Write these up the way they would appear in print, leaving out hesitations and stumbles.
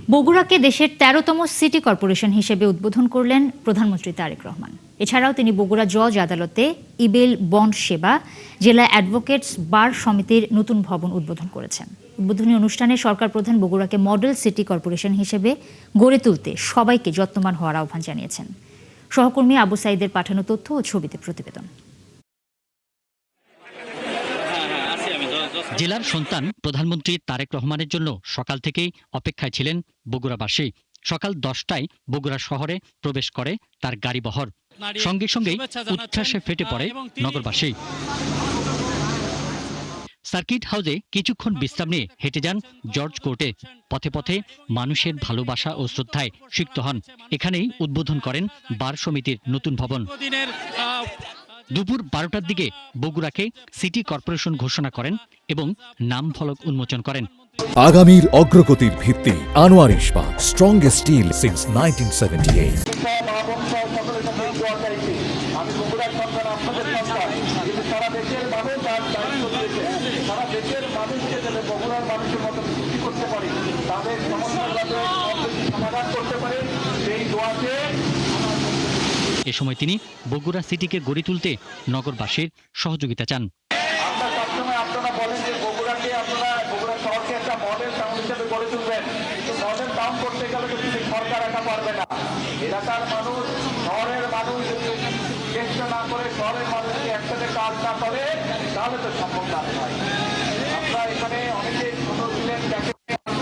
বগুড়াকে দেশের ১৩তম city corporation হিসেবে উদ্বোধন করলেন প্রধানমন্ত্রী তারেক রহমান। এছাড়াও তিনি বগুড়া জজ আদালতে ইবেল বন্ড সেবা, জেলা অ্যাডভোকেটস বার সমিতির নতুন ভবন উদ্বোধন করেছেন। উদ্বোধনী অনুষ্ঠানে সরকার প্রধান বগুড়াকে মডেল সিটি কর্পোরেশন হিসেবে গড়ে তুলতে সবাইকে যত্নবান হওয়ার আহ্বান জানিয়েছেন। সহকর্মী আবু সাইদের পাঠানো তথ্য ও ছবিতে প্রতিবেদন। জেলার সন্তান প্রধানমন্ত্রী তারেক রহমানের জন্য সকাল থেকেই অপেক্ষায় ছিলেন বগুড়াবাসী। সকাল 10টায় বগুড়া শহরে প্রবেশ করে তার গাড়িবহর। সঙ্গে সঙ্গেই উচ্ছ্বাসে ফেটে পড়ে নগরবাসী। সার্কিট হাউসে কিছুক্ষণ বিশ্রাম নিয়ে হেঁটে যান জর্জ কোর্টে। পথে পথে মানুষের ভালোবাসা ও শ্রদ্ধায় সিক্ত হন। এখানেই উদ্বোধন করেন বার সমিতির নতুন ভবন। দুপুর 12টার দিকে বগুড়াকে সিটি কর্পোরেশন ঘোষণা করেন এবং নাম ফলক উন্মোচন করেন। আগামীর অগ্রগতির ভিত্তি আনোয়ার ইস্পাত, স্ট্রংগেস্ট স্টিল সিন্স 1978। আমি বগুড়ার সন্তান, আপনাদের সন্তান, কিন্তু সারা দেশের মানুষ আর দায়িত্ব দিয়েছে। সারা দেশের মানুষকে যাতে বগুড়ার মানুষের মতো সৃষ্টি করতে পারি, তাদের সমস্যাগুলোতে সমাধান করতে পারি, সেই দোয়াতে। এ সময় তিনি বগুড়া সিটিকে গড়ে তুলতে নগরবাসীর সহযোগিতা চান। আমরা সবসময় আপনারা বলেন যে বগুড়াকে আপনারা বগুড়া শহরকে একটা মডেল টাউন হিসেবে গড়ে তুলবেন, কিন্তু মডেল টাউন করতে গেলে তো কিছু সরকার একা পারবে না। এলাকার মানুষ, শহরের মানুষ যদি চেষ্টা না করে, শহরের মানুষকে একসাথে কাজ না করে, তাহলে তো সম্ভব না হয়। আমরা এখানে অনেকে ছোট ছিলেন, দেখে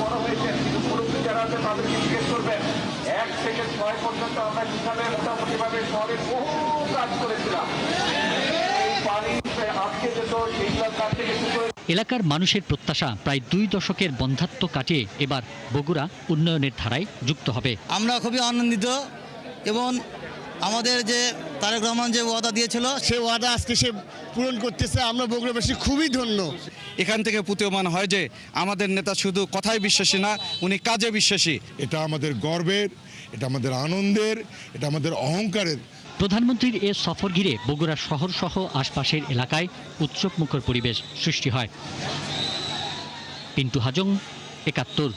বড় হয়েছেন, কিন্তু মুরব্বী যারা আছে তাদেরকে জিজ্ঞেস করবেন 1 থেকে 6 পর্যন্ত আমরা কিভাবে মোটামুটিভাবে শহরে বহু কাজ করেছিলাম। এই পানি আজকে যেত সেইগুলোর কাছ থেকে শুরু। এলাকার মানুষের প্রত্যাশা প্রায় 2 দশকের বন্ধ্যাত্ব কাটিয়ে এবার বগুড়া উন্নয়নের ধারায় যুক্ত হবে। আমরা খুবই আনন্দিত এবং আমাদের যে তারেক রহমান যে ওয়াদা দিয়েছিল সে ওয়াদা আজকে সে পূরণ করতেছে। আমরা বগুড়াবাসী খুবই ধন্য। এখান থেকে প্রতীয়মান হয় যে আমাদের নেতা শুধু কথায় বিশ্বাসী না, উনি কাজে বিশ্বাসী। এটা আমাদের গর্বের, এটা আমাদের আনন্দের, এটা আমাদের অহংকারের। প্রধানমন্ত্রীর এ সফর ঘিরে বগুড়া শহর সহ আশপাশের এলাকায় উৎসবমুখর পরিবেশ সৃষ্টি হয়। পিন্টু হাজং, ৭১।